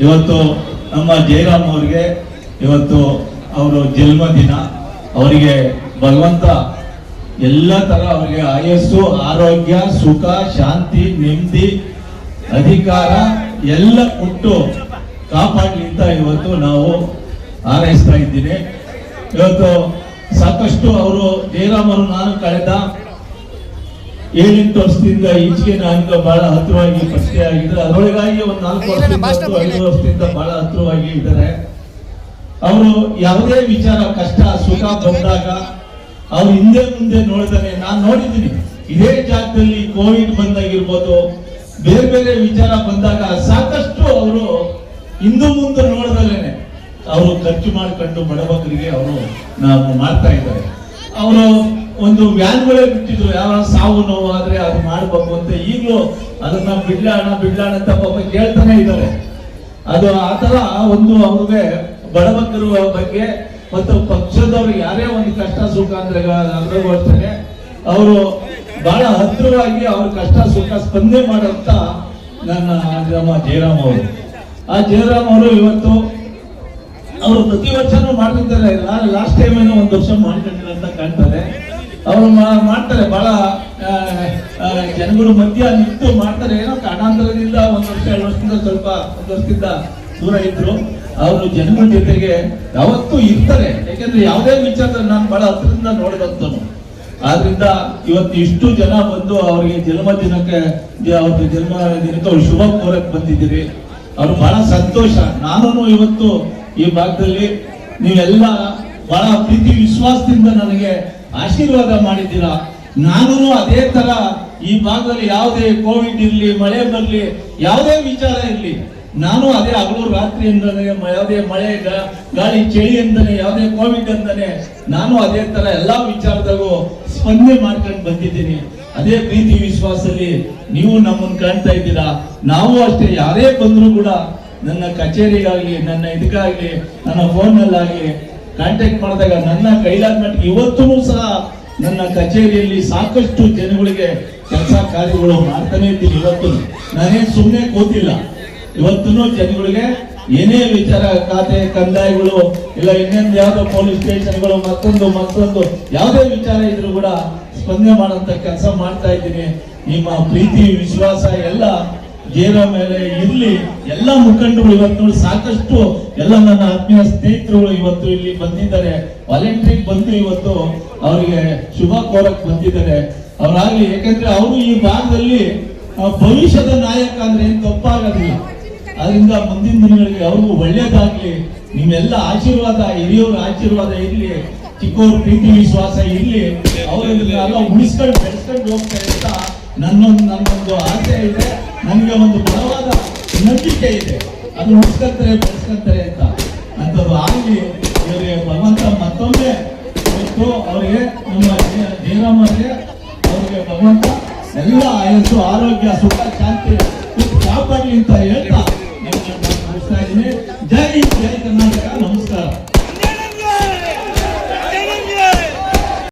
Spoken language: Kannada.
ಇವತ್ತು ನಮ್ಮ ಜಯರಾಮ್ ಅವರಿಗೆ ಇವತ್ತು ಅವರು ಜನ್ಮದಿನ. ಅವರಿಗೆ ಭಗವಂತ ಎಲ್ಲ ತರ ಅವರಿಗೆ ಆಯಸ್ಸು, ಆರೋಗ್ಯ, ಸುಖ, ಶಾಂತಿ, ನೆಮ್ಮದಿ, ಅಧಿಕಾರ ಎಲ್ಲ ಕೊಟ್ಟು ಕಾಪಾಡಲಿ ಅಂತ ಇವತ್ತು ನಾವು ಹಾರೈಸ್ತಾ ಇದ್ದೀನಿ. ಇವತ್ತು ಸಾಕಷ್ಟು ಅವರು ಜಯರಾಮ್ ಅವರು ನಾನು ಕಳೆದ 7-8 ವರ್ಷದಿಂದ ಈಚೆಗೆ ನನಗೆ ಬಹಳ ಹತ್ತಿರವಾಗಿ ಪರಿಚಯ ಆಗಿದ್ದಾರೆ. ಅದರೊಳಗಾಗಿ ಒಂದು 4 ವರ್ಷದಿಂದ 5 ವರ್ಷದಿಂದ ಬಹಳ ಹತ್ತಿರವಾಗಿ ಇದ್ದಾರೆ. ಅವರು ಯಾವುದೇ ವಿಚಾರ, ಕಷ್ಟ, ಸುಖ ಬಂದಾಗ ಅವ್ರು ಹಿಂದೆ ಮುಂದೆ ನೋಡ್ತಾನೆ. ನಾನು ನೋಡಿದ್ದೀನಿ ಇದೇ ಜಾಗದಲ್ಲಿ ಕೋವಿಡ್ ಬಂದಾಗಿರ್ಬೋದು, ಬೇರೆ ಬೇರೆ ವಿಚಾರ ಬಂದಾಗ ಸಾಕಷ್ಟು ಅವರು ಹಿಂದೆ ಮುಂದೆ ನೋಡದಲ್ಲೇನೆ ಅವರು ಖರ್ಚು ಮಾಡ್ಕೊಂಡು ಬಡಬಗ್ಗರಿಗೆ ಅವರು ನಾವು ಮಾಡ್ತಾ ಇದ್ದಾರೆ. ಅವರು ಒಂದು ವ್ಯಾನ್ಗಳೇ ಬಿಟ್ಟಿದ್ರು, ಯಾವ ಸಾವು ನೋವು ಆದ್ರೆ ಅದು ಮಾಡ್ಬೇಕು ಅಂತ. ಈಗಲೂ ಅದನ್ನ ಬಿಡ್ಲಾಣ ಅಂತ ಪಾಪ ಕೇಳ್ತಾನೆ ಇದ್ದಾರೆ. ಅದು ಆತರ ಒಂದು ಅವ್ರಿಗೆ ಬಡಬಗ್ಗರ ಬಗ್ಗೆ ಮತ್ತು ಪಕ್ಷದವ್ರು ಯಾರೇ ಒಂದು ಕಷ್ಟ ಸುಖ ಅಂದ್ರೆ ಅನುಭವಿಸ್ತಾರೆ, ಅವರು ಬಹಳ ಹತ್ತಿರವಾಗಿ ಅವ್ರ ಕಷ್ಟ ಸುಖ ಸ್ಪಂದನೆ ಮಾಡಂತ ನಮ್ಮ ಜಯರಾಮ್ ಅವರು. ಆ ಜಯರಾಮ್ ಅವರು ಇವತ್ತು ಅವರು ಪ್ರತಿ ವರ್ಷನೂ ಮಾಡ್ತಿರ್ತಾರೆ. ಲಾಸ್ಟ್ ಟೈಮ್ ಏನೋ 1 ವರ್ಷ ಮಾಡ್ಕೊಂಡಿಲ್ಲ ಅಂತ ಕಾಣ್ತಾರೆ. ಅವರು ಮಾಡ್ತಾರೆ, ಬಹಳ ಜನಗಳು ಮಧ್ಯ ನಿಂತು ಮಾಡ್ತಾರೆ. ಏನೋ ಕಾರಣಾಂತರದಿಂದ 1 ವರ್ಷ 2 ವರ್ಷದಿಂದ ಸ್ವಲ್ಪ 1 ವರ್ಷದಿಂದ ದೂರ ಇದ್ರು. ಅವರು ಜನಗಳ ಜೊತೆಗೆ ಯಾವತ್ತೂ ಇರ್ತಾರೆ. ಯಾಕಂದ್ರೆ ಯಾವುದೇ ವಿಚಾರದಲ್ಲಿ ನಾನು ಬಹಳ ಹತ್ರದಿಂದ ನೋಡಿದಂತನು. ಆದ್ರಿಂದ ಇವತ್ತು ಇಷ್ಟು ಜನ ಬಂದು ಅವರಿಗೆ ಜನ್ಮದಿನಕ್ಕೆ ಅವ್ರು ಶುಭ ಕೋರಕ್ಕೆ ಬಂದಿದ್ದೀರಿ. ಅವ್ರು ಬಹಳ ಸಂತೋಷ. ನಾನು ಇವತ್ತು ಈ ಭಾಗದಲ್ಲಿ ನೀವೆಲ್ಲ ಬಹಳ ಪ್ರೀತಿ ವಿಶ್ವಾಸದಿಂದ ನನಗೆ ಆಶೀರ್ವಾದ ಮಾಡಿದ್ದೀರಾ. ನಾನು ಅದೇ ತರ ಈ ಭಾಗದಲ್ಲಿ ಯಾವುದೇ ಕೋವಿಡ್ ಇರ್ಲಿ, ಮಳೆ ಬರ್ಲಿ, ಯಾವುದೇ ವಿಚಾರ ಇರ್ಲಿ, ನಾನು ಅದೇ ಹಗಲು ರಾತ್ರಿ ಅಂತಾನೆ, ಯಾವುದೇ ಮಳೆ ಗಾಳಿ ಚಳಿ ಅಂತಾನೆ, ಯಾವುದೇ ಕೋವಿಡ್ ಅಂತಾನೆ ನಾನು ಅದೇ ತರ ಎಲ್ಲಾ ವಿಚಾರದಾಗೂ ಸ್ಪಂದನೆ ಮಾಡ್ಕೊಂಡು ಬಂದಿದ್ದೀನಿ. ಅದೇ ಪ್ರೀತಿ ವಿಶ್ವಾಸದಲ್ಲಿ ನೀವು ನಮ್ಮನ್ನು ಕಾಣ್ತಾ ಇದ್ದೀರಾ. ನಾವು ಅಷ್ಟೇ, ಯಾರೇ ಬಂದ್ರು ಕೂಡ ನನ್ನ ಕಚೇರಿಗಾಗ್ಲಿ, ನನ್ನ ಇದಕ್ಕಾಗ್ಲಿ, ನನ್ನ ಫೋನ್ನಲ್ಲಾಗ್ಲಿ ಕಾಂಟ್ಯಾಕ್ಟ್ ಮಾಡಿದಾಗ ನನ್ನ ಕೈಲಾದ ಮಟ್ಟಿಗೆ ಇವತ್ತೂ ಸಹ ನನ್ನ ಕಚೇರಿಯಲ್ಲಿ ಸಾಕಷ್ಟು ಜನಗಳಿಗೆ ಕೆಲಸ ಕಾರ್ಯಗಳು ಮಾಡ್ತಾನೆ ಇದ್ದೀನಿ. ಇವತ್ತು ನಾನೇನು ಸುಮ್ಮನೆ ಕೂತಿಲ್ಲ. ಇವತ್ತು ಜನಗಳಿಗೆ ಏನೇ ವಿಚಾರ, ಖಾತೆ ಕಂದಾಯಗಳು ಇಲ್ಲ ಇನ್ನೊಂದು ಯಾವ್ದೋ ಪೊಲೀಸ್ ಸ್ಟೇಷನ್ಗಳು ಮತ್ತೊಂದು ಯಾವುದೇ ವಿಚಾರ ಇದ್ರು ಕೂಡ ಸ್ಪಂದನೆ ಮಾಡುವಂತ ಕೆಲಸ ಮಾಡ್ತಾ ಇದ್ದೀನಿ. ನಿಮ್ಮ ಪ್ರೀತಿ ವಿಶ್ವಾಸ ಎಲ್ಲ ಜಯರಾಮ್ ಮೇಲೆ ಇರ್ಲಿ. ಎಲ್ಲ ಮುಖಂಡರು ಇವತ್ತು ನೋಡಿ ಸಾಕಷ್ಟು ಎಲ್ಲ ನನ್ನ ಆತ್ಮೀಯ ಸ್ನೇಹಿತರು ಇವತ್ತು ಇಲ್ಲಿ ಬಂದಿದ್ದಾರೆ. ವಾಲಂಟಿಯರ್ ಬಂದು ಇವತ್ತು ಅವರಿಗೆ ಶುಭ ಕೋರಕ್ ಬಂದಿದ್ದಾರೆ. ಅವರಾಗ್ಲಿ, ಯಾಕಂದ್ರೆ ಅವರು ಈ ಭಾಗದಲ್ಲಿ ಭವಿಷ್ಯದ ನಾಯಕ ಅಂದ್ರೆ ಏನು ತಪ್ಪಾಗೋದಿಲ್ಲ. ಅದರಿಂದ ಮುಂದಿನ ದಿನಗಳಿಗೆ ಅವ್ರಿಗೂ ಒಳ್ಳೇದಾಗ್ಲಿ. ನಿಮ್ಮೆಲ್ಲ ಆಶೀರ್ವಾದ, ಹಿರಿಯವ್ರ ಆಶೀರ್ವಾದ ಇರ್ಲಿ, ಚಿಕ್ಕವ್ರ ಪ್ರೀತಿ ವಿಶ್ವಾಸ ಇರ್ಲಿ. ಅವರೆಲ್ಲ ಉಳಿಸ್ಕೊಂಡು ಬೆಳೆಸ್ಕೊಂಡು ಹೋಗ್ತಾರೆ ಅಂತ ನನ್ನೊಂದು ಆಸೆ ಇದೆ. ನನಗೆ ಒಂದು ಬಲವಾದ ನಂಬಿಕೆ ಇದೆ. ಅದು ಉಳಿಸ್ಕೊಂತಾರೆ, ಬೆಳೆಸ್ಕೊಂತಾರೆ ಅಂತ ಅಂಥದ್ದು ಆಗಲಿ. ಇವರಿಗೆ ಭಗವಂತ ಮತ್ತೊಮ್ಮೆ ಇವತ್ತು ಅವರಿಗೆ ನಮ್ಮ ಜಯರಾಮ್ ಅವರಿಗೆ ಭಗವಂತ ಎಲ್ಲ ಆಯಸ್ಸು, ಆರೋಗ್ಯ, ಸುಖ, ಶಾಂತಿ